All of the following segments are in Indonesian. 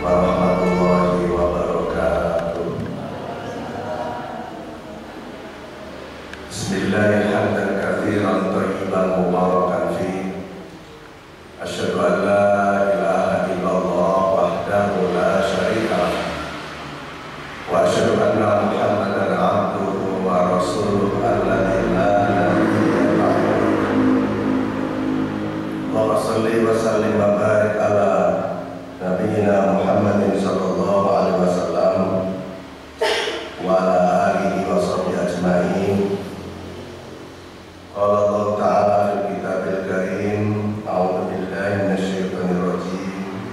warahmatullahi wabarakatuh. Bismillahirrahmanirrahim. Katsiran thayyiban mubarakan fi. Asyhadu an la ilaha illallah wahdahu la syarika lah. Wa asyhadu anna Muhammadan abduhu wa rasuluhu alladzi la nabiyya ba'dahu. Allahumma shalli wa sallim wa barik ala nabiyyina Muhammadin sallallahu alaihi wasallam wa ala alihi wa sahbihi ajma'in. Qala Allah ta'ala fil kitabil karim, a'udzu billahi minasyaitonir rajim.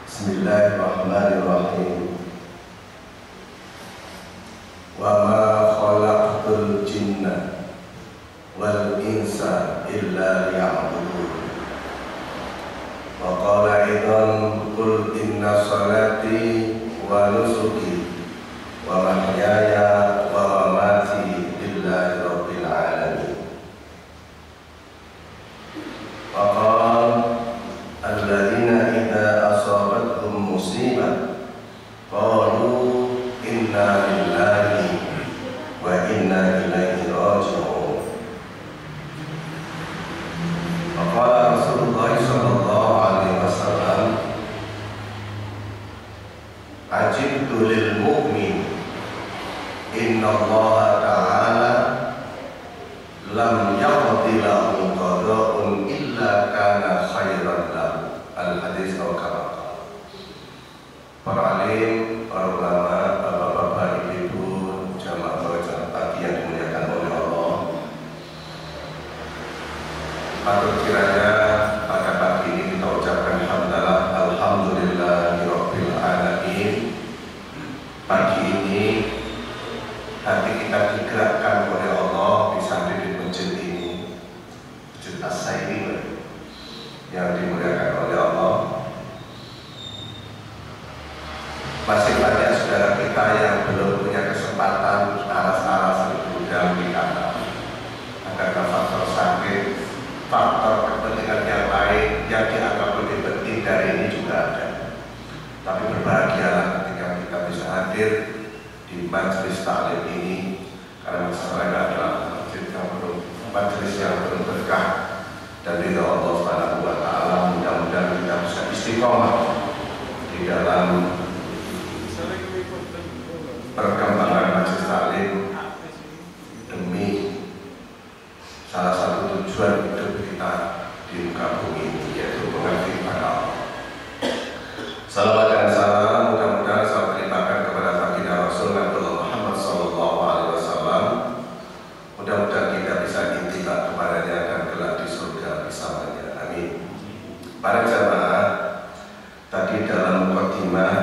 Bismillahirrahmanirrahim. Wa ma khalaqtul jinna wal insa illa liya'budun. Wa qala aidan qul inna salati wa nusuki wa mahyaya wa mamati lillahi rabbil alamin. Wa qala alladzina idza asabatuhum musibah qalu inna lillahi wa inna ilaihi raji'un. Wa qala Rasulullah sallallahu alaihi wasallam, ajibtu lil mu'min inna Allah ta'ala lam yaqdi lahu qada'un illa kana khairan lahu. Al-hadis al-karam. Para alim, para ulama, bapak-bapak, ibu-ibu, jamaah bacaan pagi yang dimuliakan oleh Allah, patut kiranya pada pagi ini kita ucapkan hamdalah, alhamdulillahirabbil alamin. Pagi ini hati kita digerakkan oleh Allah bisa hadir di masjid ini, masjid As-Sayyid yang dimuliakan oleh Allah. Masih banyak saudara kita yang belum punya kesempatan aras-aras bergudang di kata. Ada faktor sakit, faktor kepentingan yang lain yang dianggap lebih penting dari ini juga ada. Tapi berbahagialah ketika kita bisa hadir di majelis taklim ini, karena masalahnya adalah majelis yang penuh berkah dan ridha Allah Subhanahu wa taala. Mudah-mudahan kita bisa istiqomah di dalam perkembangan majelis taklim demi salah satu tujuan hidup kita di muka bumi ini, yaitu mengabdi kepada Allah. Salawat dan salam mudah-mudahan selalu terlimpahkan kepada baginda Rasul Nabi Muhammad sallallahu alaihi wasallam. Mudah-mudahan kita bisa intibat kepadanya dan kelak di surga bersamanya. Amin. Para jamaah, tadi dalam mukadimah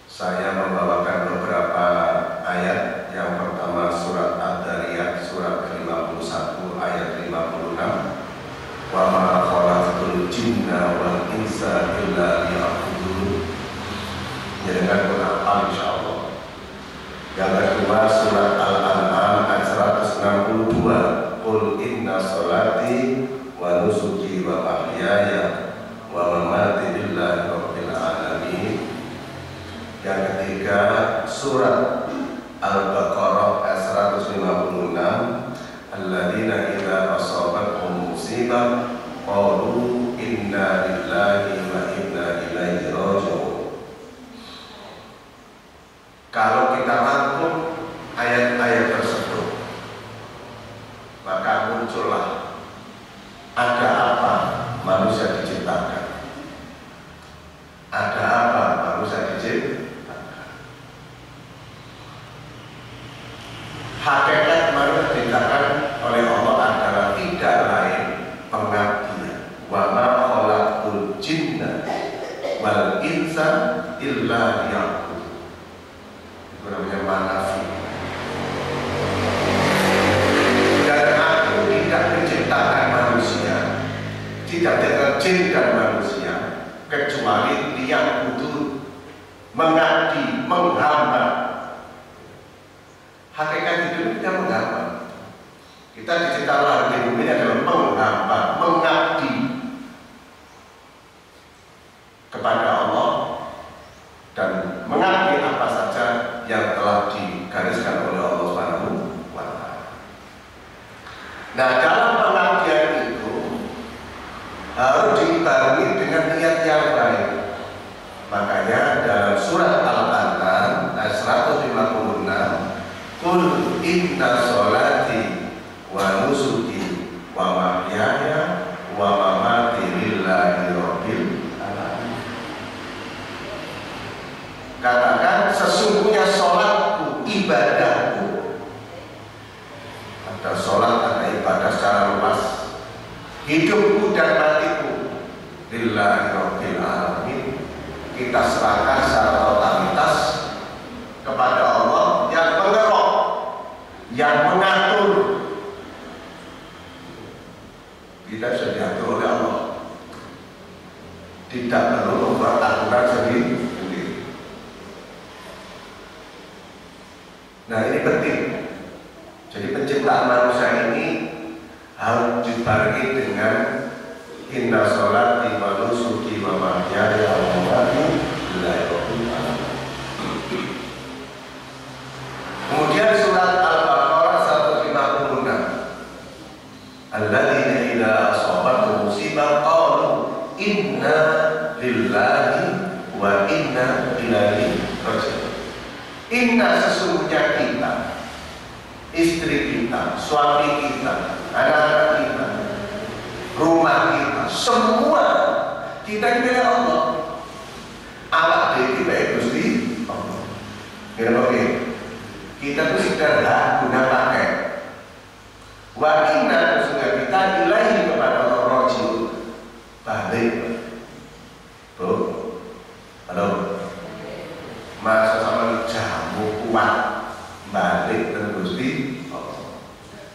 saya membawakan beberapa ayat. Yang pertama surat Ad-Dariyat surat ke-51 ayat 56. Wa ma khalaqtul jinna wal insa illa liya'budun. Ya, dengan Quran insyaallah. Yang kedua surat Al-An'am ayat 162. Qul inna sholati wa nusuki wa mahyaya wa mamati lillahi rabbil alamin. Yang ketiga surat Al-Baqarah ayat 156. Alladzina idza asabatuhum musibah qalu inna lillahi wa inna ilaihi raji'un. Kalau kita rangkum ayat-ayat tersebut, maka muncullah ada apa manusia diciptakan, ada apa manusia diciptakan. Hakikat manusia diciptakan oleh Allah adalah tidak lain pengabdian. Wa ma khalaqtul jinna wal insa illa liya'budun. Itu namanya manafi. Dan aku tidak menciptakan manusia, tidak jin dan manusia, kecuali liya'budun, mengabdi, menghamba. Hakikat hidup kita menghamba. Kita diciptakan di bumi adalah menghamba, mengabdi kepada Allah dibarengi dengan niat yang baik. Makanya dalam surat Al-An'am ayat 156, Qul inna sholati wa nusuki wa mahyaya wa mamati lillahi rabbil alamin. Katakan sesungguhnya sholatku, ibadahku. Ada sholat, ada ibadah secara luas. Hidupku dan matiku lillahi rabbil alamin. Kita serahkan secara totalitas kepada Allah yang mengerok, yang mengatur. Kita sudah diatur oleh Allah, tidak perlu membuat aturan sendiri. Nah, ini penting. Jadi penciptaan manusia ini harus dibarengi dengan inna sholati wa nusuki wa mahyaya wa mamati lillahi rabbil alamin. Kemudian surat Al-Baqarah 156, alladzina idza asabatuhum musibah qalu inna lillahi wa inna ilaihi raji'un. Inna sesungguhnya kita, istri kita, suami kita, anak-anak kita, rumah kita, semua kita milik Allah. Awak dewi baik Gusti Allah. Kenapa? Kita itu sudah hak guna pakai. Wa inna sesungguhnya kita ilahi kepada Allah raji'un, balik. Bu, halo. Masa sama jamu kuat balik dan Gusti Allah.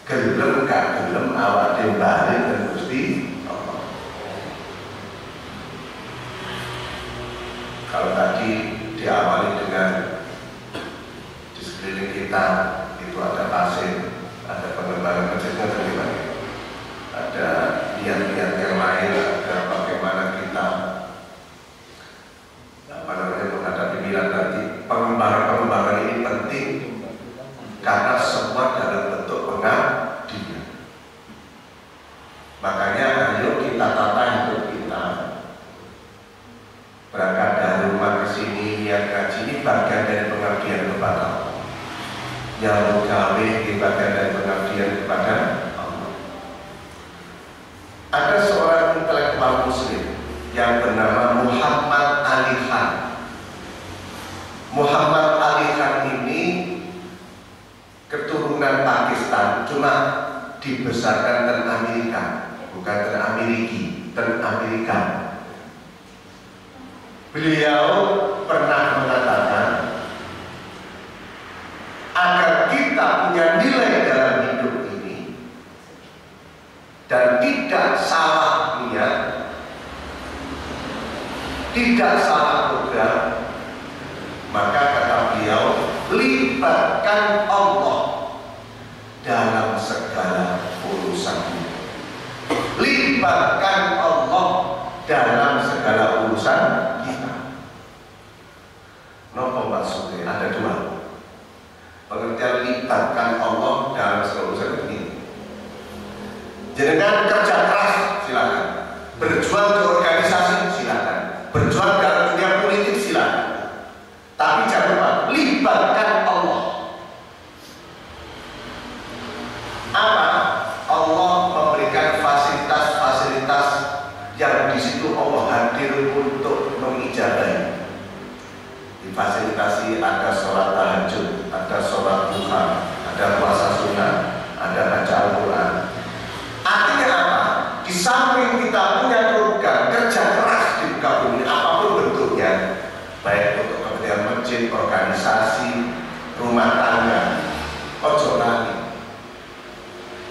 Gelem gak gelem awak dhewe balik dan Gusti Allah. Kalau tadi diawali dengan di sekeliling kita itu ada pasir, ada pengembangan masjidnya bagaimana, ada niat-niat yang lain, ada bagaimana kita menghadapi milad nanti. Pengembangan ini penting karena semua dalam bentuk pengabdian. Makanya ayo kita tata hidup kita. Berangkat dari rumah ke sini, niat ngaji ini bagian dari pengabdian kepada Allah. Yang gawe di bagian dari pengabdian kepada Allah. Ada seorang intelektual muslim yang bernama Muhammad Ali Khan. Muhammad Ali Khan ini keturunan Pakistan, cuma dibesarkan di Amerika, bukan di Ameriki, di Amerika. Beliau pernah mengatakan agar kita punya nilai dalam hidup ini dan tidak salah niat, tidak salah program, maka kata beliau, libatkan Allah dalam segala urusan. Libatkan Allah dalam segala urusan kita. Nopo maksudnya? Ada dua. Pengertian libatkan Allah dalam segala urusan ini. Jangan kerja keras, silakan. Berjuang ke organisasi, silakan. Berjuang dalam dunia politik, silakan. Tapi jangan lupa, libatkan Allah. Apa? Allah memberikan fasilitas-fasilitas yang di situ Allah hadir untuk mengijabahi. Difasilitasi ada sholat tahajud, ada sholat duha, ada puasa sunnah, ada baca Al-Quran. Artinya apa? Di samping kita punya program kerja keras di muka bumi apapun bentuknya, baik untuk kepentingan masjid, organisasi, rumah tangga, ojo lagi.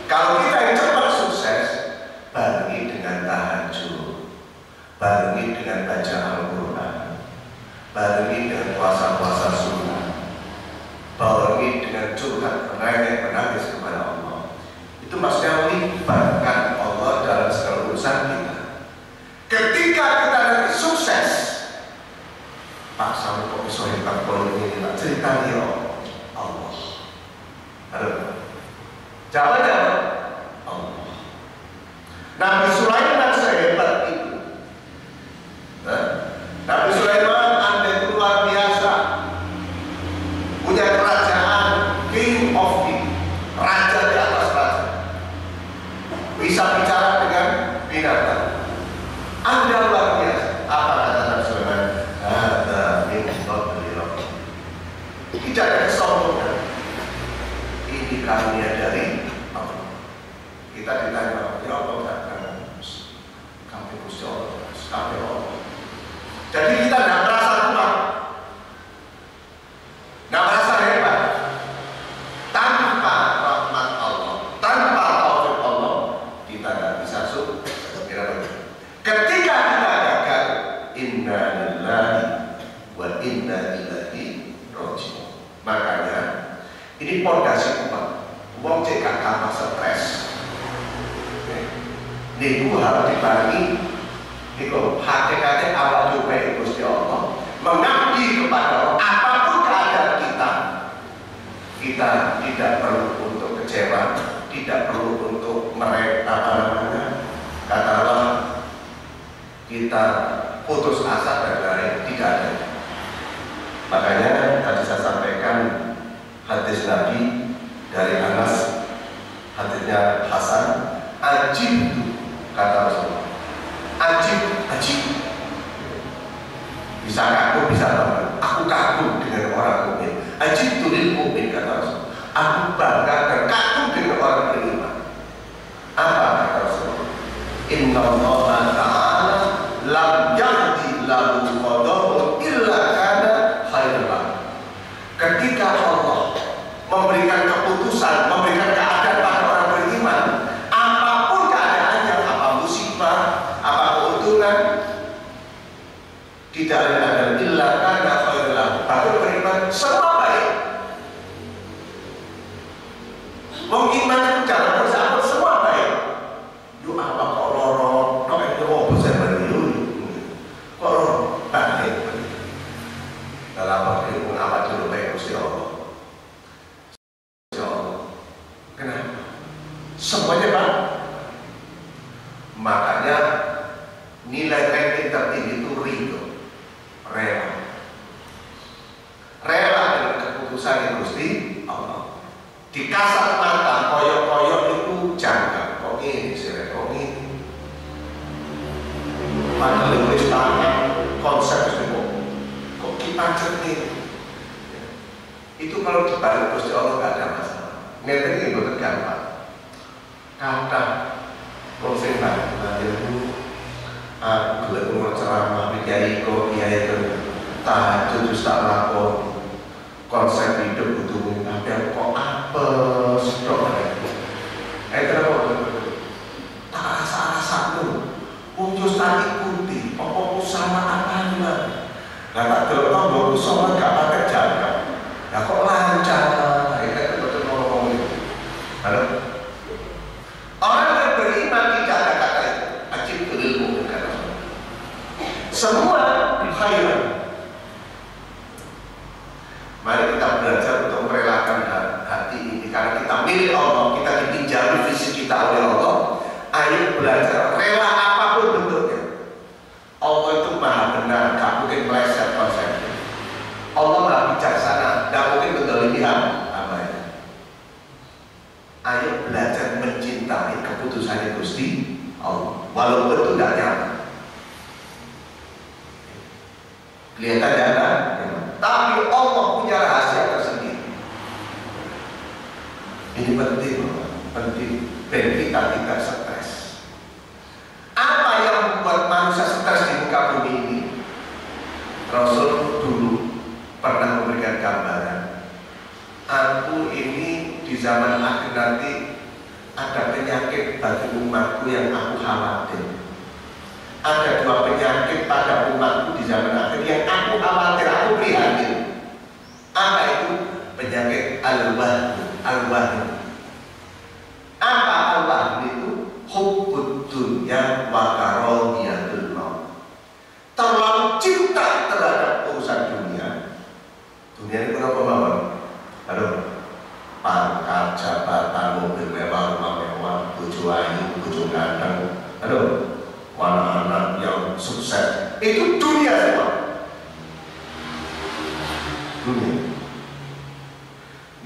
Kalau kita yang cepat sukses, barengi dengan tahajud, barengi dengan baca Al-Quran, barengi dengan puasa-puasa sunnah, barengi dengan curhat menangis kepada Allah. Itu maksudnya melibatkan Allah dalam segala urusan kita. Ketika kita nanti sukses, Pak Samu kok bisa hebat kalau ini tak cerita nih Allah. Halo. Jawabannya Allah. Nabi Sulaiman sehebat itu, Jadi kita tidak merasa kuat, tidak merasa hebat. Tanpa rahmat Allah, tanpa taufik Allah, kita tidak bisa sukses. Ketika kita gagal, inna lillahi wa inna ilaihi raji'un. Makanya ini pondasi umat. Wong cek gak gampang stres. Niku harus dibarengi. Niku hakikatnya awal juga Gusti Allah mengabdi kepada Allah. Apapun keadaan kita, kita tidak perlu untuk kecewa, tidak perlu untuk kata Allah, kita putus asa dan lain tidak ada. Makanya tadi saya sampaikan hadis Nabi dari Anas, hadisnya Hasan, ajib, kata Rasulullah, ajib, bisa kagum, bisa bangga. Aku kagum dengan orang mukmin. Ajib tulil mukmin, kata Rasulullah. Aku bangga dan kagum dengan orang beriman. Apa kata Rasulullah? Inna Allah Ta'ala lam yahdi lahu qadahun illa kana khairan. Ketika Allah memberikan keputusan, memberikan keadaan pada orang beriman, apapun keadaannya, apa musibah, apa keuntungan, tidak ada illa kana khairan. Bagi beriman semua baik. Mengiman itu jangan bersama semua baik. Yuk apa kok lorong, no itu bisa berilu, kok lorong baik. Dalam waktu itu apa dulu baik Gusti Allah. Kenapa? Semuanya Pak. Makanya nilai ranking tertinggi itu ridho, rela dengan keputusan Gusti Allah. Di kasat mata koyok-koyok itu jangka. Kok ini sih, kok ini? Padahal itu konsep itu kok kita cerdik. Itu kalau dibalik Gusti Allah nggak ada masalah. Ngerti ini betul gampang. Kata konsen nanti itu aku mau ceramah kiai kok kiai itu tahajud tak lapor konsep hidup butuh tapi kok apa sedok tak rasa tuh untuk tadi putih apa sama apa nggak tak tahu tahu sholat nggak pakai jaga ya kok lancar. Halo? Orang yang beriman tidak ada kata itu. Ajib tulil mukmin, kata semua khairan. Mari kita belajar untuk merelakan hati ini karena kita milik Allah, kita dipinjami visi kita oleh Allah. Ayo belajar rela apapun bentuknya. Allah itu maha benar, gak mungkin meleset konsepnya. Allah maha bijaksana, gak mungkin mendolimi hambanya. Ayo belajar mencintai keputusan Gusti Allah, walaupun itu tidak nyaman. Kelihatan ya, tapi Allah punya rahasia tersendiri. Ini penting, dan kita tidak stres. Apa yang membuat manusia stres di muka bumi ini? Rasul dulu pernah memberikan gambaran. Aku ini di zaman akhir nanti ada penyakit bagi umatku yang aku khawatir. Ada dua penyakit pada umatku di zaman akhir yang aku khawatir, aku prihatin. Apa itu? Penyakit al-wahn. Apa al-wahn itu? Hubbud dunya wa karamiyatul maut. Terlalu cinta terhadap urusan dunia. Dunia ini kenapa mawon? Halo, pangkat, jabatan, mobil mewah, rumah mewah, bojo ayu, bojo ganteng, halo, anak-anak yang sukses, itu dunia semua. Dunia.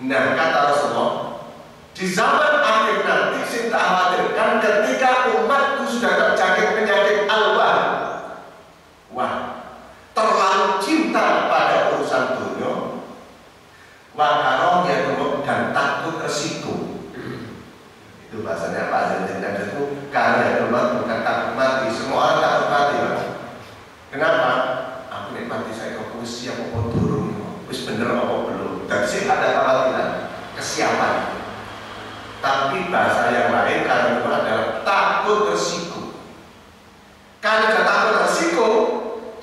Nah, kata Rasulullah, di zaman akhir nanti saya khawatirkan ketika umatku sudah terjangkit penyakit al-wahn, terlalu cinta pada urusan dunia, wakaroh ya dan takut resiko. Itu bahasanya Pak Zainal itu karya umat bukan takut mati. Semua orang takut mati, Pak. Kenapa? kesiapan. Tapi bahasa yang lain karena itu adalah takut resiko. Kalau dia takut resiko,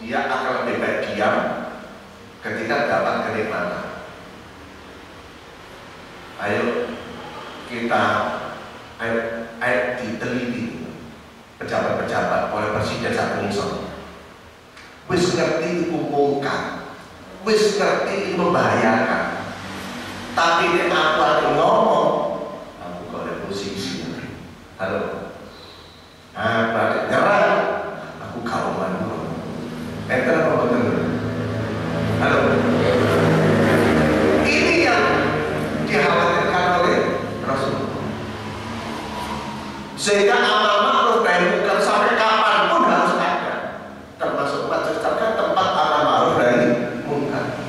dia akan lebih baik diam ketika dapat kenikmatan. Ayo kita diteliti pejabat-pejabat oleh presiden saat ini. Wis ngerti diumumkan, wis ngerti membahayakan. Tapi ini aku ada ngomong, aku kok ada posisi. Halo, berarti nyerang, aku kawan. Enter apa betul? Halo, ini yang dikhawatirkan oleh Rasulullah. Sehingga amal ma'ruf nahi munkar sampai kapanpun harus ada, termasuk menciptakan tempat amal ma'ruf nahi munkar.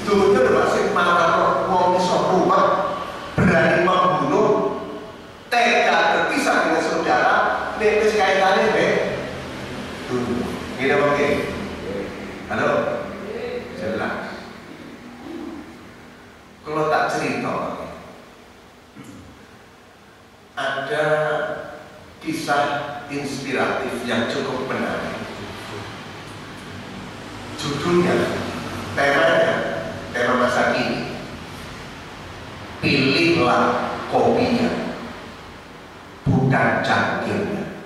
Dulu itu masih marah wong iso rumah berani membunuh, tega berpisah dengan saudara, netes kaitannya dulu. Gini oke? Halo, jelas. Kalau tak cerita, ada kisah inspiratif yang cukup menarik. Judulnya, tema masa kini, pilihlah kopinya, bukan cangkirnya.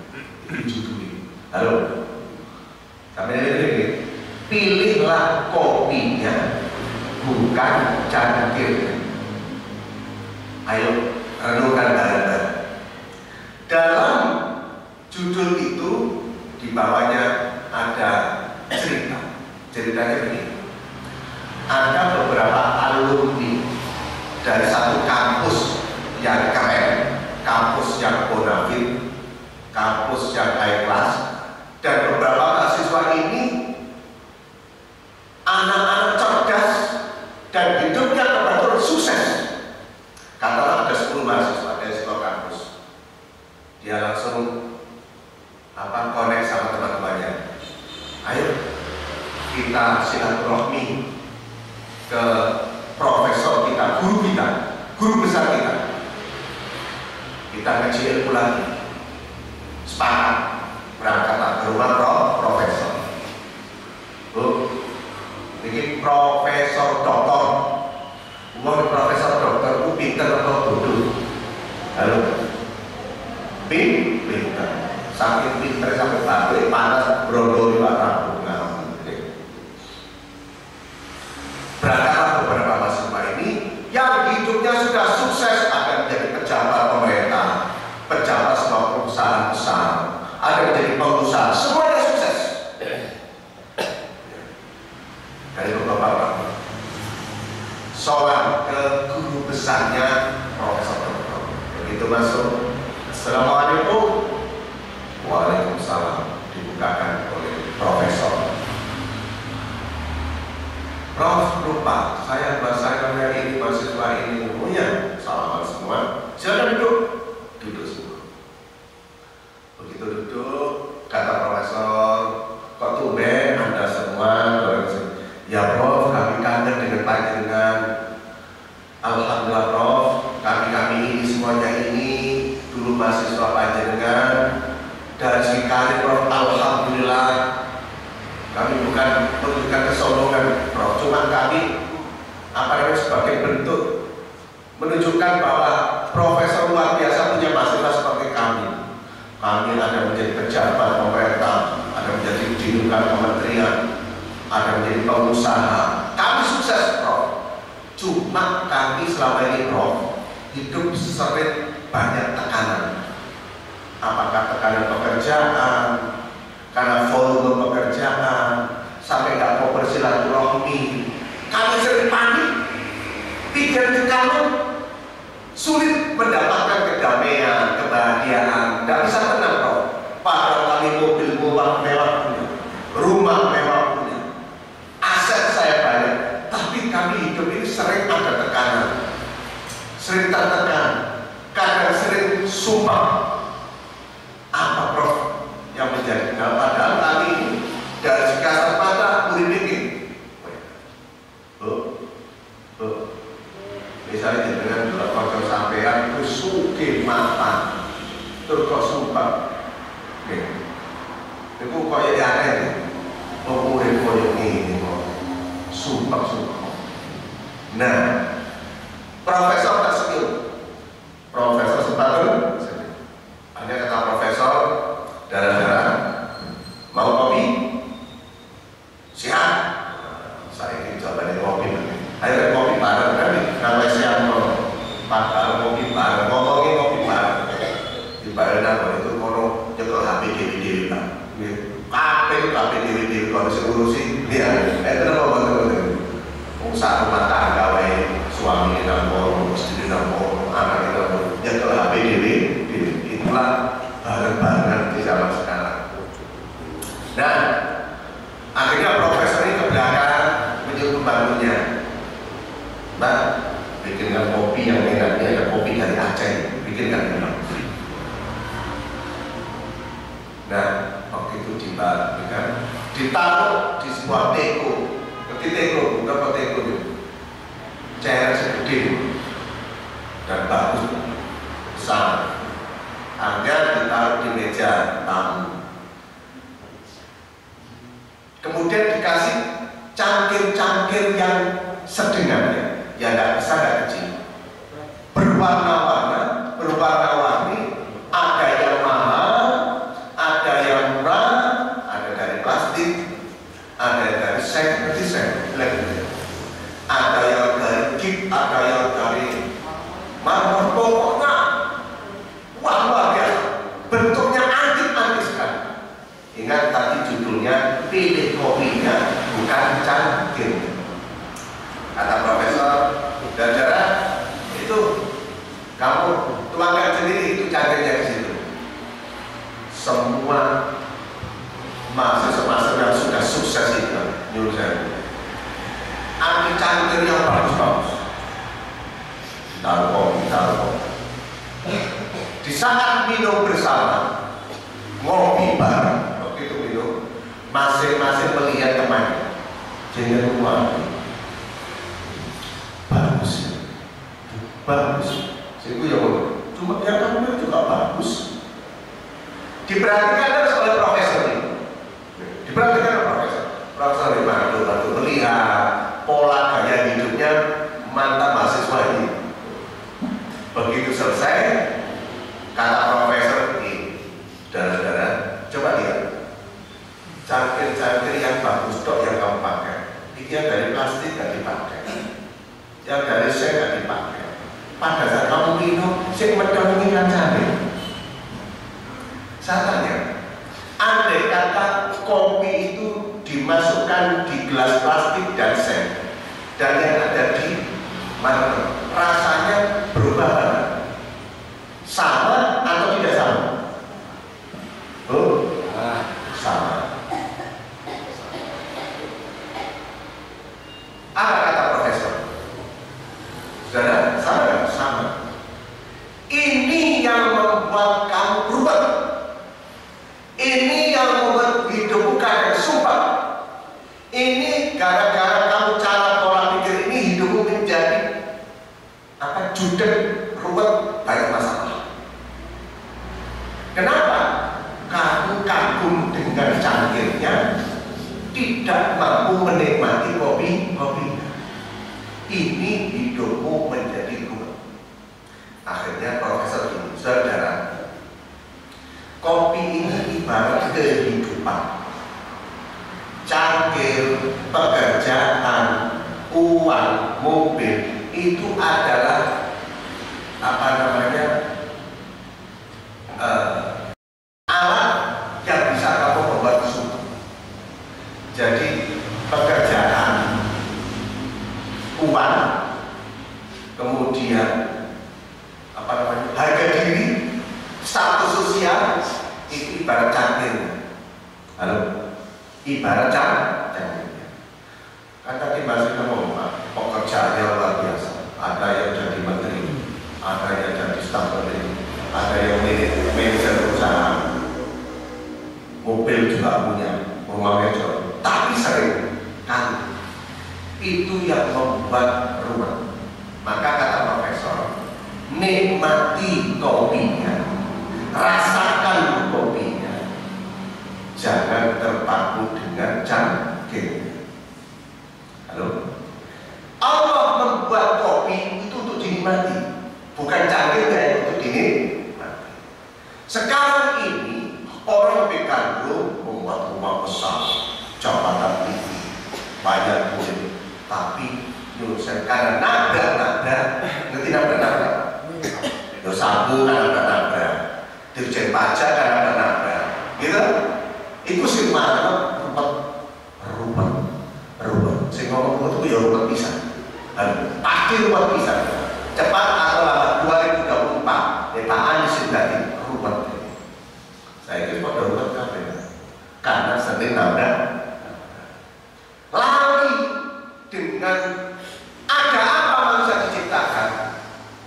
Itu judulnya. Halo, sampai ini, pilihlah kopinya, bukan cangkirnya. Ayo renungkan bareng-bareng. Dalam judul itu di bawahnya ada cerita. Ceritanya begini. Ada beberapa alumni dari satu kampus yang keren, kampus yang bonafit, kampus yang high class, dan beberapa mahasiswa ini anak-anak cerdas dan hidupnya kebetulan sukses. Katakanlah ada 10 mahasiswa dari sebuah kampus, dia langsung connect sama teman-temannya. Ayo kita silaturahmi ke profesor kita, guru besar kita. Kita ngaji ilmu lagi. Sepakat berangkatlah ke rumah profesor. Bu, ini profesor doktor. Umum profesor doktor itu pinter atau bodoh? Halo, pinter. Saking pinter sampai pabrik panas brodol di batang bunga. Berangkatlah beberapa mahasiswa ini yang hidupnya sudah sukses, akan menjadi pejabat pemerintah, pejabat sebuah perusahaan besar, ada menjadi pengusaha, semuanya sukses. Dari beberapa sholat ke guru besarnya profesor doktor. Begitu masuk, assalamualaikum, waalaikumsalam, dibukakan oleh profesor. Prof, lupa, saya bahasanya ini mahasiswa ini umumnya salaman semua. Silakan duduk semua. Begitu duduk, kata profesor, kok tumben Anda semua? Ya Prof, kami kangen dengan panjenengan. Alhamdulillah Prof, kami ini semuanya ini dulu mahasiswa panjenengan. Dari segi karir Prof, alhamdulillah. Kami bukan menunjukkan kesombongan Prof, cuma kami sebagai bentuk menunjukkan bahwa profesor luar biasa punya mahasiswa seperti kami. Kami ada menjadi pejabat pemerintah, ada menjadi julukan kementerian, ada menjadi pengusaha. Kami sukses Prof. Cuma kami selama ini Prof hidup sering banyak tekanan. Apakah tekanan pekerjaan, karena volume pekerjaan, sampai nggak mau bersilaturahmi. Kami sering panik, pikir kamu sulit mendapatkan kedamaian, kebahagiaan, nggak bisa tenang Prof. Padahal kami mobil mewah punya, rumah mewah punya, aset saya banyak, tapi kami hidup ini sering ada tekanan, sering tertekan, kadang sering sumpah. Apa Prof yang menjadi? Nah, padahal kami dari kasat mata murid ini, Itu kaya aneh. Umure koyo ngene kok. Sumpah. Nah, profesor tersenyum. Profesor sepadan. Ada kata profesor, darah-darah, mau kopi? Siap. Saya ini jawabannya kopi. Ayo kopi bareng kan? Kalau siap padahal kopi bareng, ngomongin kopi bareng. Di bareng apa itu kalau nyekel HP dewi kan? HP dewi kalau ngurusi dia. Itu nama betul-betul. Usaha rumah tangga, suami nampol, istri nampol, anak nampol, nyekel HP dewi. Itulah bareng-bareng di zaman sekarang. Nah, akhirnya profesor ini ke belakang menyuruh pembantunya, Mbak, bikinkan kopi yang enak. Ini ada kopi dari Aceh, bikinkan enak. Nah, waktu itu ditaruh di sebuah teko, bukan teko, cair segede dan bagus, besar. Agar ditaruh di meja tamu. Kemudian dikasih cangkir-cangkir yang sedengannya, ya nggak besar nggak kecil, berwarna-warni, ada yang mahal, ada yang murah, ada dari plastik, ada dari seng, ada yang dari kip, ada yang dari marmer, pokoknya wah luar biasa, bentuknya antik sekali. Ingat tadi judulnya, pilih kopinya bukan cangkir. Kata profesor, darah-darah itu kamu tuangkan sendiri, itu cangkirnya di situ. Semua mahasiswa yang sudah sukses itu nyuruh saya, ambil cangkir yang bagus-bagus, taruh kopi. Di saat minum bersama, ngopi bareng, begitu minum, masing-masing melihat temannya, jangan lupa, bagus. Saya cuma yang kamu juga bagus. Diperhatikan oleh profesor ini, profesor ini bantu melihat pola gaya hidupnya mantan mahasiswa ini. Begitu selesai, kata profesor ini, saudara-saudara, coba lihat cangkir-cangkir yang bagus tok yang kamu pakai. Ini yang dari plastik gak dipakai, yang dari seng gak dipakai. Pada saat kamu minum, sing mendomingi cangkir. Saya tanya, andai kata kopi itu dimasukkan di gelas plastik dan seng, dan yang ada di mana, rasanya berubah banget. Sama atau tidak sama? Sama. Apa kata profesor? Saudara, sama nggak? Sama. Ini yang membuat kamu berubah. Ini yang membuat hidupmu kadang sumpah. Ini gara-gara kamu cara pola pikir ini, hidupmu menjadi judet, ruwet, banyak masalah. Kenapa? Kamu kagum dengan cangkirnya, tidak mampu menikmati kopi. Ini hidupmu menjadi ruwet. Akhirnya profesor ini, saudara, kopi ini ibarat kehidupan. Cangkir, pekerjaan, uang, mobil itu adalah alat yang bisa kamu membuat sesuatu. Jadi pekerjaan, uang, kemudian harga diri, status sosial itu ibarat cangkir. Halo, ibarat cangkir. Kan tadi Mas ngomong, pekerjaan yang luar biasa. Ada yang jadi menteri, ada yang jadi staf menteri, ada yang manajer perusahaan, mobil juga punya, rumah meja. Tapi sering kan itu yang membuat rumah. Maka kata profesor, nikmati kopinya, rasakan kopinya. jangan terpaku dengan cangkir. Halo? Allah membuat kopi itu untuk dinikmati, bukan cangkirnya untuk dinikmati. Sekarang ini orang bergandrung membuat rumah besar, jabatan tinggi, banyak kulit, tapi karena nabrak, ngerti nabrak, yo sabu karena nabrak, dirjen pajak karena nabrak, gitu. Itu sih mana rumput, sing ngomong itu ya rumput pisang, pasti rumput pisang. Cepat atau lambat 2024, Pak Anies tadi rumput. Saya kira pada rumput karena sering nabrak. Lari dengan ada apa manusia diciptakan?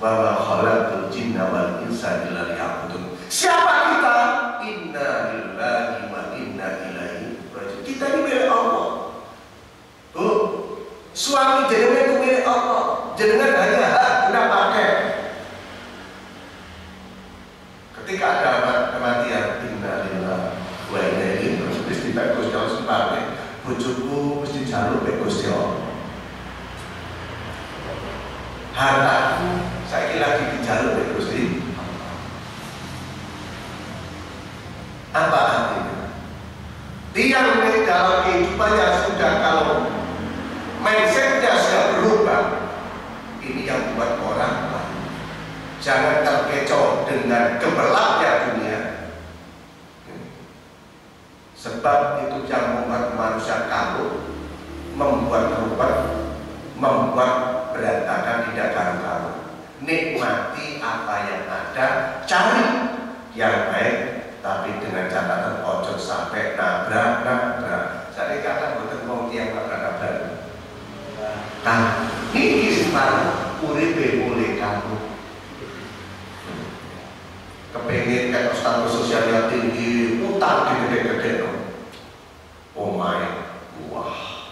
Wa ma khalaqtul jinna wal insa illa liya'budun. Siapa kita? Inna lillahi wa inna ilaihi raji'un. Kita ini milik Allah. Tuh, suami jenengan itu milik Allah. Jenengan hanya hak guna pakai. Ketika ada kematian, inna lillahi wa inna ilaihi raji'un. Mesti bagus kalau sepakai. Bojoku mesti jaluk mek Gusti Allah. Hartaku saya lagi dijaluk mek Gusti. Apa artinya? Tiang di dalam kehidupannya sudah, kalau mindsetnya sudah berubah, ini yang membuat orang jangan terkecoh dengan gemerlapnya dunia. Sebab itu yang membuat manusia kalut, membuat ruwet, membuat berantakan, tidak karu-karu. Nikmati apa yang ada, cari yang baik, tapi dengan catatan ojo sampai nabrak. Jadi kata betul mau yang nabrak. Nah, ini separuh uripe boleh kamu. Kepengen kayak status sosialnya tinggi, utang gede-gede. Oh my, wah,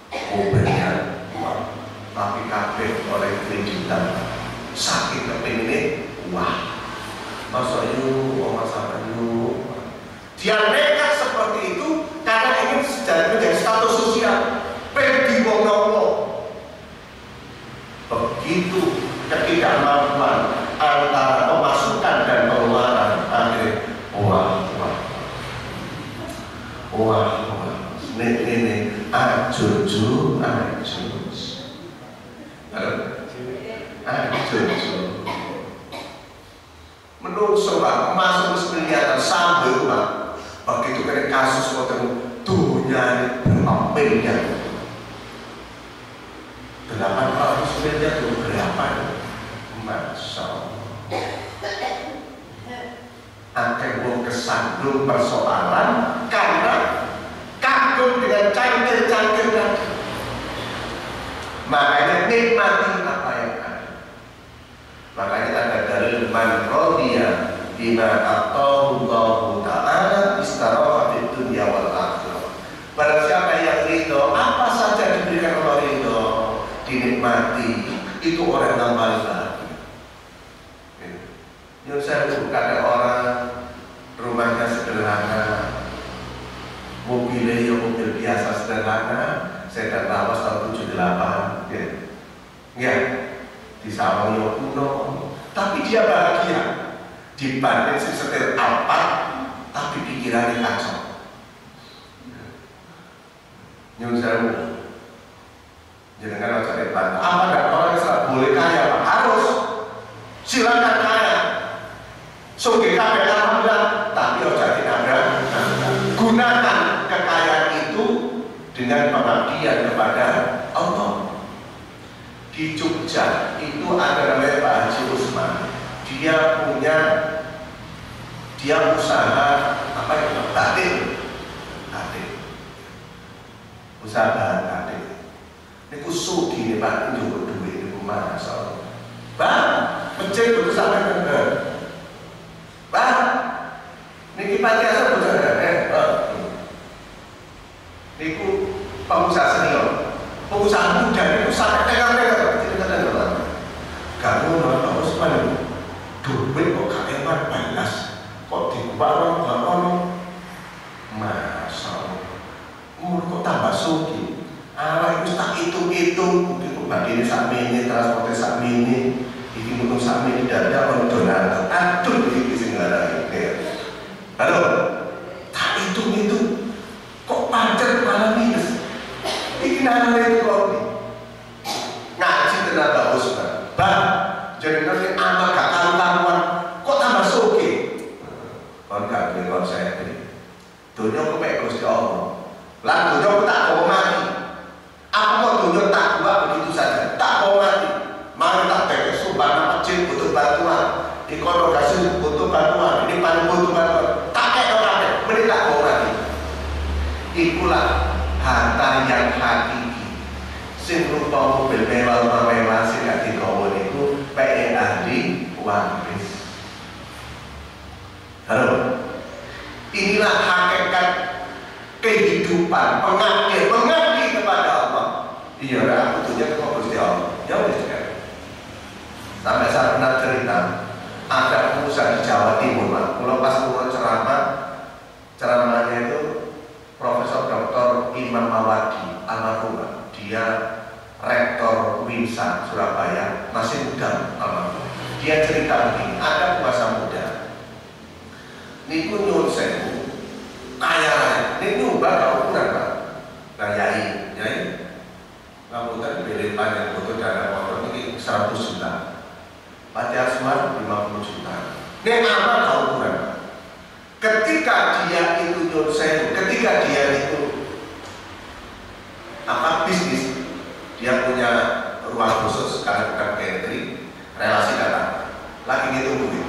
mobilnya wah, tapi kabeh oleh kreditan, sakit kepengen, wah, masa yuk, masa yuk. Dia nekat seperti itu karena ingin menjadi status sosial. Pergi wong-wong. Begitu ketidakmampuan antara pemasukan dan pengeluaran, akhirnya wah, ini ajuju. Menurut sobat masuk kelihatan sambil Pak, begitu kena kasus waktu dunia berapa 800 miliar itu berapa? Masya Allah. Akan wong kesandung persoalan karena kagum dengan cangkir-cangkir tadi. Makanya nikmati apa yang ada. Makanya ada dalil man radiya bima atahu Allah Ta'ala istaraha fid dunya wal akhirah. Barang siapa yang ridho, apa saja diberikan Allah ridho, dinikmati, itu orang yang paling bahagia. Yang saya bukan ada orang rumahnya sederhana, mobilnya yang mobil biasa sederhana, saya dan lawas tahun 78, ya, di Sawang yang kuno, tapi dia bahagia dibanding setir apa, tapi pikirannya kacau. Nyun sewu, jangan cari bantah. Apa dan orang yang boleh kaya, Pak? Harus silakan kaya. Sugih kabeh alhamdulillah, tapi ojo dinabrak. Gunakan kekayaan itu dengan pengabdian kepada Allah. Di Jogja itu ada namanya Pak Haji Usman. Dia usaha apa itu? Batik. Usaha bahan batik. Niku sugih nih Pak, njupuk duit niku masyaallah. Bang, mencet betul sampai bener. Bang, niki pantiasa bener. Niku pengusaha senior, pengusaha muda niku sampai tegang-tegang cerita-cerita. Kamu nonton Usman, duit kok gak enak balas, kok dibuat orang Masa kok tambah suki. Awak itu tak hitung-hitung, mungkin bagi ini sakmini, transportasi sakmini, ini untuk sakmini dada on donatur. Aduh, ini singgara ini. Halo, tak hitung-hitung, kok pancet malah minus. Ini namanya itu kok ngaji tenaga bagus kan. Bang, jadi nanti amal gak karuan, kok tambah suki. Kon gak beli konsep ini. Dunia aku baik Gusti Allah. Lah dunia aku tak mau mati. Aku mau dunia tak buat begitu saja. Tak mau mati. Mari tak pakai sumbang masjid butuh bantuan. Di konogasi butuh bantuan. Ini paling butuh bantuan. Tak kayak orang mending tak mau mati. Itulah harta yang hakiki. Sing rupa mobil mewah sing gak digawa niku PE ahli waris. Halo. Inilah hakikat kehidupan mengabdi kepada Allah. Iya, aku tujuan ke Gusti Allah. Ya wis kan. Sampai saya pernah cerita ada pengusaha di Jawa Timur, Pak. Kalau pas turun ceramahnya itu Profesor Dr. Imam Mawadi almarhum. Dia rektor Winsa Surabaya, masih muda almarhum. Dia cerita begini, ada pengusaha muda. Niku nyuwun sewu kaya ini nyumbang gak ukuran Pak. Nah yai ngapunten pilih panjang foto dana motor ini 100 juta, Panti Asuhan 50 juta. Ini apa gak ukuran Pak? Ketika dia itu nyuwun sewu, ketika dia itu bisnis, dia punya ruang khusus karena bukan pantry, relasi kata lagi ngitung duit.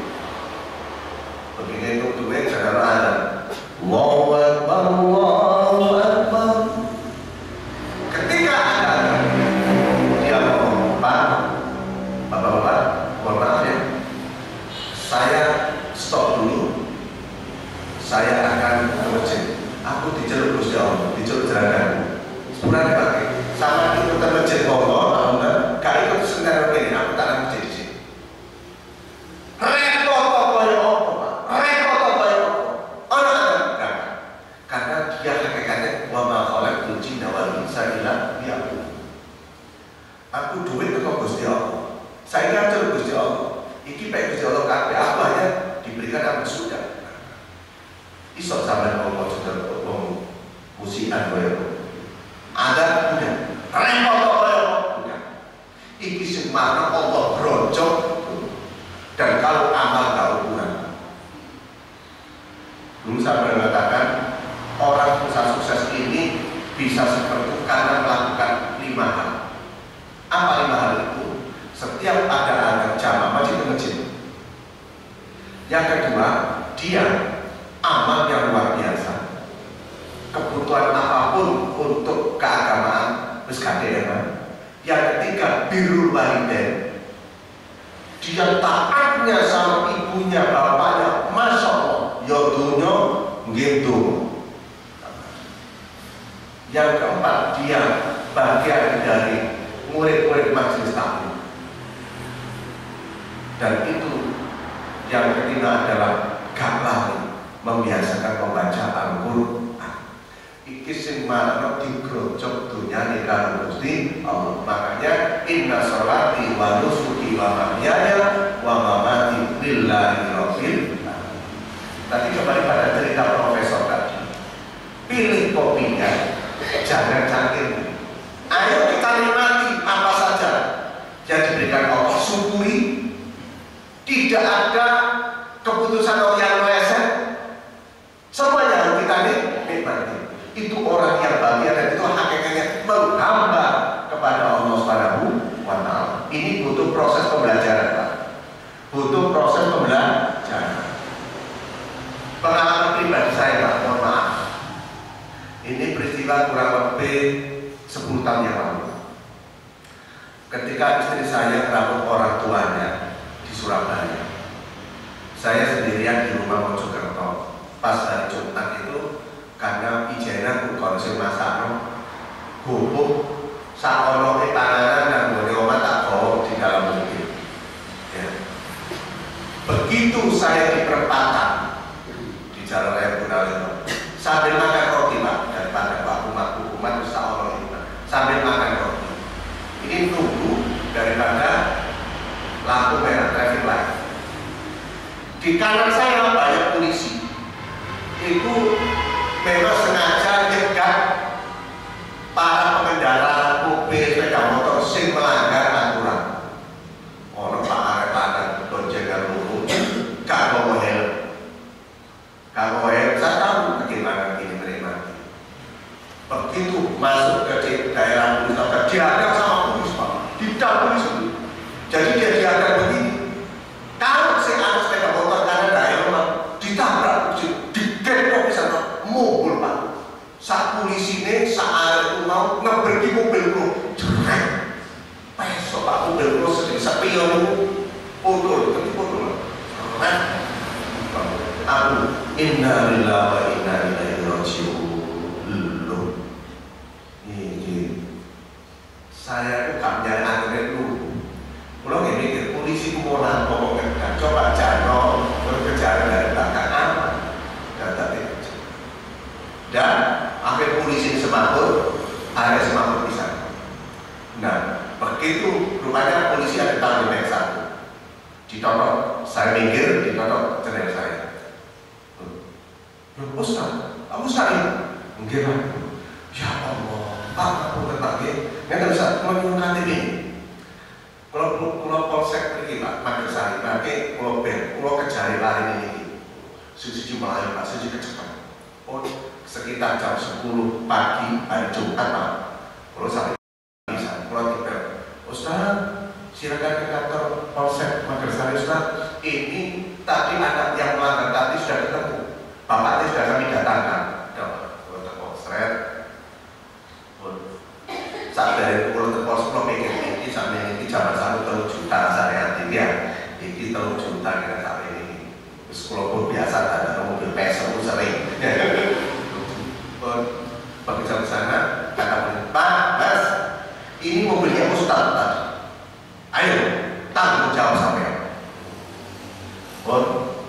Begini untuk duit saudara ada Allahu Akbar, Allahu Akbar. Ketika ada dia ngomong, Bapak-bapak, mohon maaf ya, saya stop dulu. Saya akan ke masjid. Aku diceluk Gusti Allah, diceluk jeragan. Sepuluhan dipakai. Sama ikutan masjid Allah, gak ikut sebentar begini. Aku tak akan masjid di sini. Aku duit ke Gusti Allah. Saya ngajar Gusti Allah. Iki baik Gusti Allah kabeh aku hanya diberikan apa sudah. Iso sampean ngomong sudah ngomong musikan koyo. Ada udah. Repot koyo udah. Iki sing mana Allah brojok. Dan kalau amal gak ukuran. Dulu saya mengatakan orang usaha sukses ini bisa seperti karena melakukan 5 hal. Apa 5 hal itu? Setiap ada anak jamaah masjid ke masjid. Yang kedua, dia amal yang luar biasa. Kebutuhan apapun untuk keagamaan wis kadhean. Yang ketiga, birrul walidain. Dia taatnya sama ibunya, bapaknya, masya Allah, ya dunya gitu. Yang keempat, dia bagian dari murid-murid majelis taklim. Dan itu yang kelima adalah gak lali membiasakan membaca Al-Quran. Iki sing makna digrojok dunyane karo Gusti Allah. Makanya inna sholati wa nusuki wa mahyaya wa mamati lillahi rabbil alamin. Tadi kembali pada cerita profesor tadi. Pilih kopinya, jangan cangkir. Ayo kita nikmati apa saja yang diberikan Allah, syukuri. Tidak ada keputusan yang meleset. Semuanya harus kita nikmati. Itu orang yang bahagia dan itu hakikatnya menghamba kepada Allah Subhanahu wa Ta'ala. Ini butuh proses pembelajaran, Pak. Butuh proses pembelajaran. Pengalaman pribadi saya, Pak, mohon maaf. Ini peristiwa kurang lebih 10 tahun yang lalu. Ketika istri saya merawat orang tuanya di Surabaya, saya sendirian di rumah Mojokerto. Pas hari Jumat itu, karena ijena konsum masakno, gubuk sakono panganan dan boleh omat tak bawa di dalam mobil. Ya. Begitu saya di perempatan di Jalan Raya Gunalito, saya sambil makan roti Pak, daripada hukuman bisa Allah ini Pak, sambil makan roti. Ini tunggu daripada lampu merah traffic light. Di kanan saya banyak polisi. Itu memang sengaja nyegat para pengendara mobil sepeda motor sing melanggar aturan. Ono Pak arep lanang boncengan luru, gak bawa helm. Kalau saya tahu bagaimana ini mereka. Begitu masuk ke daerah polisi, dihadang sama polisi Pak, didang polisi. Jadi dia dihadang begini. Kalau si anak sepeda motor karena daya lemah ditabrak polisi, digendong bisa mobil Pak. Saat polisi ini saat itu mau ngeberki mobil lo, jrek. Besok Pak mobil lo sedang sepion itu, pukul, aku inna lillahi wa inna ilaihi raji'un. Ini saya itu gak nyari akhirnya dulu. Kalau nggak mikir polisi itu mau nampok dan coba jano berkejaran dari belakang aman dan tapi dan akhir polisi semakut ada semakut di sana. Nah begitu rupanya polisi ada tahun yang satu ditotok, saya minggir ditotok channel saya. Ustaz, kamu sekali enggak? Ya Allah, Pak, aku tertarik. Nggak bisa menyuruh ini. Kalau polsek pergi Pak, Magersari, nanti kalau kejari lari ini, suci Melayu Pak, suci kecepatan. Oh, sekitar jam 10 pagi hari Jumat Pak. Kalau sampai bisa, kalau kita, Ustaz, silakan ke kantor polsek Magersari Ustaz. Ini tadi anak yang melanggar tadi sudah ketemu. Bapaknya sudah kami datangkan. Kalau terpostret, saat dari pulau terpostret belum mikir ini sampai ini zaman satu 3 juta saya ya, ini 3 juta kita sampai ini. Sekolah biasa ada mobil peso sering. Begitu ke sana, kata Pak, Mas, ini mobilnya Ustaz tadi. Ayo, tanggung jawab sampai.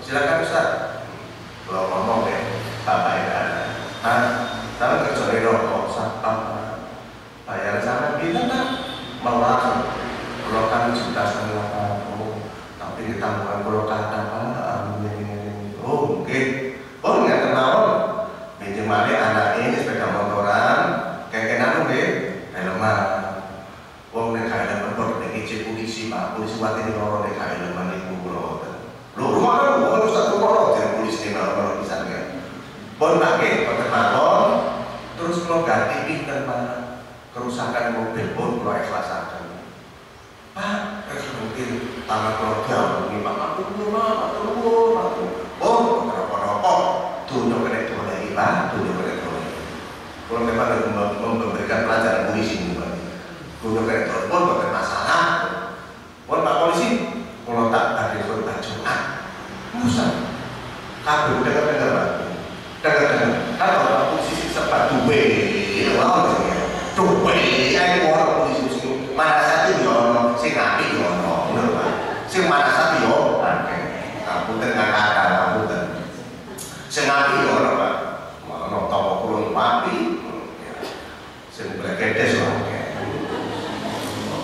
Silakan Ustaz. Kalau ngomong ya, Bapak yang ada, saya kerja di rokok, bayar sana, bilang kan, mau langsung, kalau kan juta setengah apa, tapi ditanggungan kalau kata oke, nggak kenal, minimalnya anak ini sepeda motoran, kayak kenapa helman, nek helman buat ngecek polisi Pak, polisi buat ini orang nek helman itu rumah kan harus satu orang jadi polisi kalau bisa kan bon pakai pertemuan terus kalau ganti pinter Pak kerusakan mobil bon kalau ikhlasakan Pak mungkin tangan keluarga ini Pak aku rokok tunjuk kena itu lagi Pak tunjuk kena itu lagi kalau memang memberikan pelajaran polisi ini Pak tunjuk kena itu bon bukan masalah bon Pak polisi kalau tak ada korban Jumat, Musa, kabur dengar Pak, dengar. Kalau posisi sempat duwe, wow, duwe, ini orang posisi mana satu yono, si nabi yono, benar Pak, si mana satu yono, kabur dengan kata kabur, si nabi yono Pak, mau tahu kurung papi, si berkedes lah,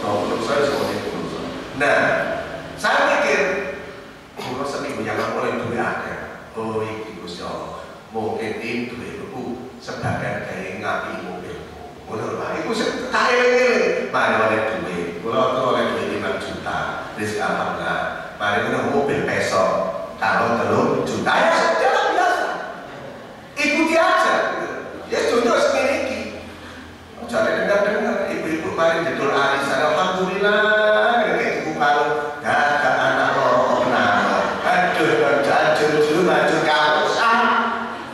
tahu saya semuanya kurung. Nah. Saya mikir, kalau seminggu yang boleh duit ada, oh ini Gusti Allah, mungkin ini duit itu sebagian dari ngapi mobil. Betul Pak, itu kaya ini, mari oleh duit, kalau oleh duit 5 juta, rezeki alhamdulillah, mari kita mobil peso, kalau 3 juta ya jalan biasa, ikuti aja, ya contoh semiliki. Jadi dengar ibu-ibu mari jadul arisan, alhamdulillah.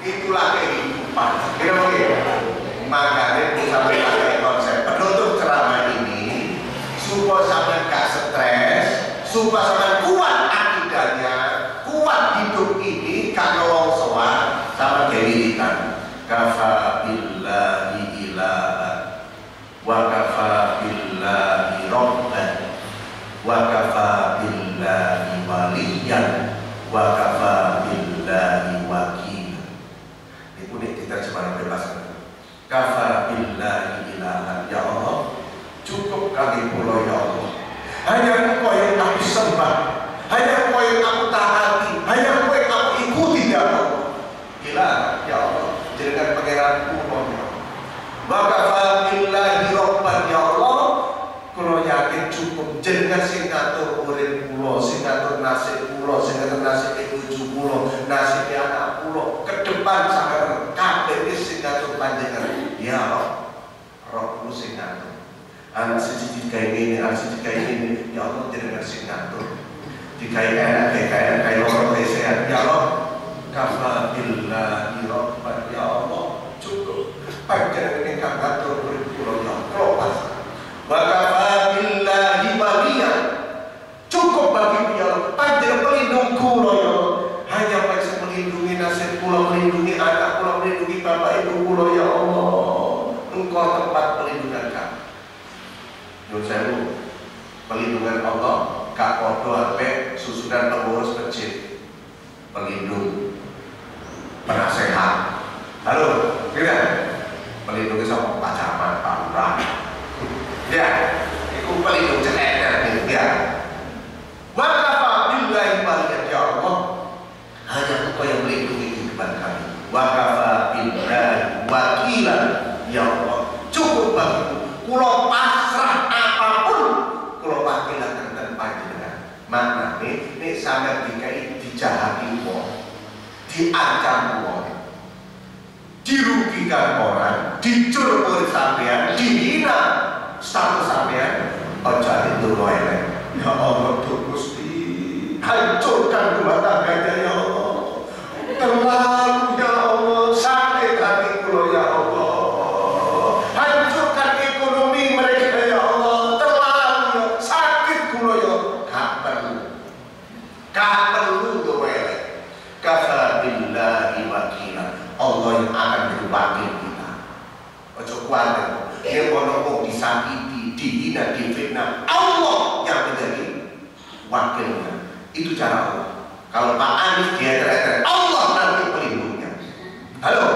Itulah kehidupan. Makanya sampai pakai konsep penutup ceramah ini supaya sampai gak stres, supaya sampai kuat akidahnya, kuat hidup ini karena wong sowan sama dirikan. Kafa billahi ilaha wa kafa billahi rabban wa kafa billahi waliyan wa kafa billahi wakil. Itu nih kita kaki pulau ya Allah. Hanya Engkau yang aku sembah, hanya Engkau yang aku taati, hanya Engkau yang aku ikuti ya Allah. Gila ya Allah, dengan pangeran pulau ya Allah. Maka fadillahi robban ya Allah. Kalau yakin cukup jenengan sing ngatur urip kula, sing ngatur nasib kula, sing ngatur nasib bojo kula, nasib anak kula ke depan sampai kabeh wis sing ngatur panjenengan. Ya Allah, roh kula sing ngatur. Anak siji digawe ngene, anak siji digawe ngene, ya Allah jenengan sing ngatur. Digawe anak kayak loro sehat, ya Allah. Kafa billahi rabban ya Allah. Cukup panjenengan ingkang ngatur urip kula ya Allah. Maka billahi waliya, cukup bagi dia panjang pelindung kula ya hanya bisa melindungi nasib kula, melindungi anak kula, melindungi bapak ibu kula ya Allah. Engkau tempat pelindungan kami. Nyuwun sewu, pelindungan Allah gak padha ape susunan pengurus masjid, pelindung, penasehat. Halo, tidak melindungi sama Pak Camat, Pak Lurah. Ya, itu pelindung celana ya. Wakafa billahi waliyan ya Allah. Hanya Engkau yang melindungi kehidupan kami. Wakafa billahi wakilan ya Allah. Cukup bagiku. Kulo pasrah apapun, kulo wakilan tentang panjenengan. Makna ini sampai dikai dijahati wong, diancam wong, dirugikan orang, dicur oleh sampean, dihina. Status sampean ojo itu elek. Ya Allah Gusti, hancurkan rumah tangganya ya Allah. Terlalu ya Allah, sakit hati kula ya Allah. Hancurkan ekonomi mereka ya Allah. Terlalu ya sakit kula ya. Gak perlu tuh elek. Kafa billahi wakila. Allah yang akan berwakil kita. Ojo kuatir. Dia orang disakiti, dihina, difitnah, Allah yang menjadi wakilnya. Itu cara Allah. Kalau Pak Anies dia teriak, Allah nanti pelindungnya. Halo?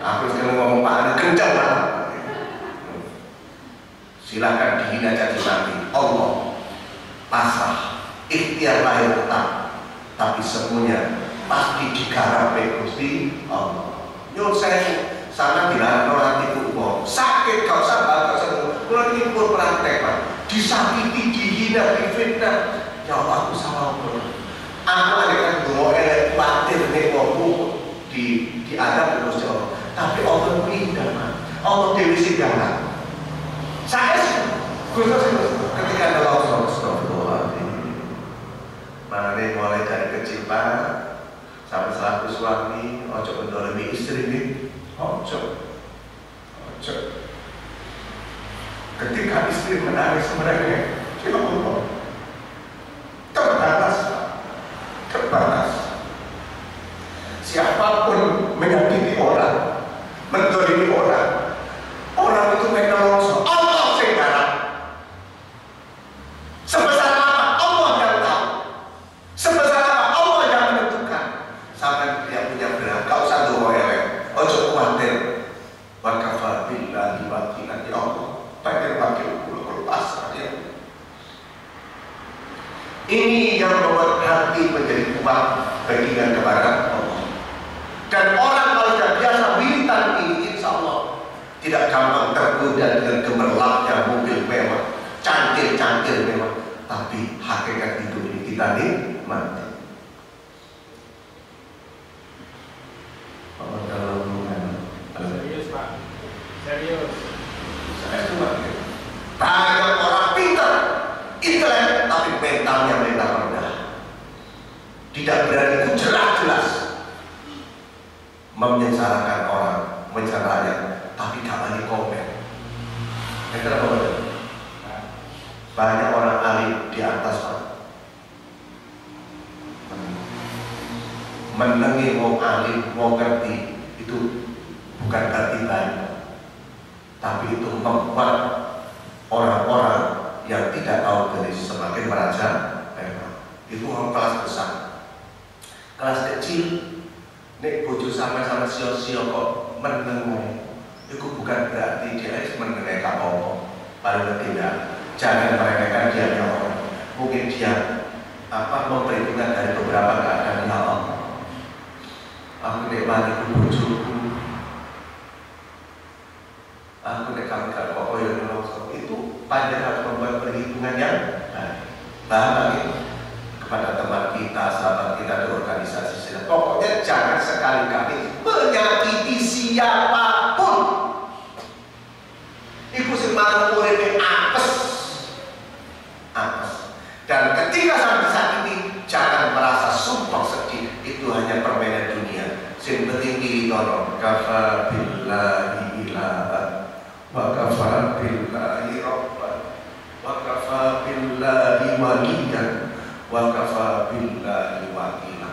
Aku sekarang ngomong Pak Anies kencang banget. Silakan dihina jadi mati. Allah pasrah, ikhtiar lahir tetap, tapi semuanya pasti digarap oleh Gusti Allah. Nyuwun sewu. Sana bilang orang itu sakit kau sabar kau sabar. Kalau ini pun praktek Pak, disakiti, dihina, difitnah. Ya Allah aku salah pun. Aku ada kan dua elek khawatir nih waktu di adab terus jawab. Tapi Allah indah Pak. Allah dewi segala. Saya sih, ketika Allah Astagfirullahaladzim. Mana nih mulai dari kecil Pak sampai selaku suami, ojo mendolimi istri nih. Ojo. Ketika istri menangis mereka, ya Allah, terbatas. Siapapun menyakiti orang, mendolimi orang, orang itu menolong Allah segala. Sebesar apa Allah yang tahu. Sebesar apa Allah yang menentukan. Sampai dia punya berat, kau usah doa elek. Ojo khawatir. Wakafa billahi wakilan ya Allah. Panggil kula pasrah ya. Ini yang membuat hati menjadi kuat beriman kepada Allah. Dan orang kalau sudah biasa wiritan ini, insya Allah tidak gampang tergoda dengan gemerlapnya mobil mewah, cangkir mewah. Tapi hakikat hidup ini kita nikmati. Serius Pak, serius. Saya cuma banyak orang pintar, intelek, tapi mentalnya mental rendah. Tidak berani itu jelas menyengsarakan orang, menyengsarakan, tapi gak berani komen. Banyak orang alim di atas Pak. Menengi mau alim, mau ngerti itu bukan berarti baik, tapi itu membuat orang-orang yang tidak tahu diri semakin meraja. Itu orang kelas besar, kelas kecil, nek bojo sama-sama sio-sio kok menengu, itu bukan berarti dia mengenai apa-apa. paling tidak jangan meremehkan dia orang. Mungkin dia memperhitungkan dari beberapa keadaan. Ya Allah, aku nikmati bojoku, aku nekam gak apa yang nolong. Itu panjang harus membuat perhitungan yang baik kepada teman kita, sahabat kita di organisasi silat. Pokoknya jangan sekali-kali menyakiti siapapun. Ibu semua urip apes. Dan ketika sampai disakiti, jangan merasa sumpah sedih. Itu hanya permainan dunia. Sing penting ditono kafa billahi ilahan wa kafa billahi rabban wa kafa billahi waliyan wa kafa billahi wakila.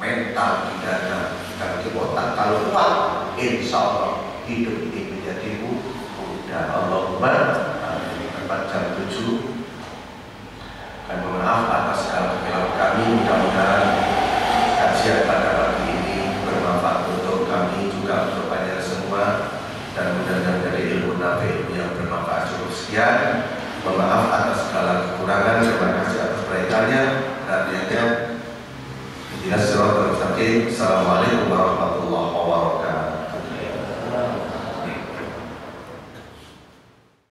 Mental di dada dan di otak kalau kuat, insya Allah hidup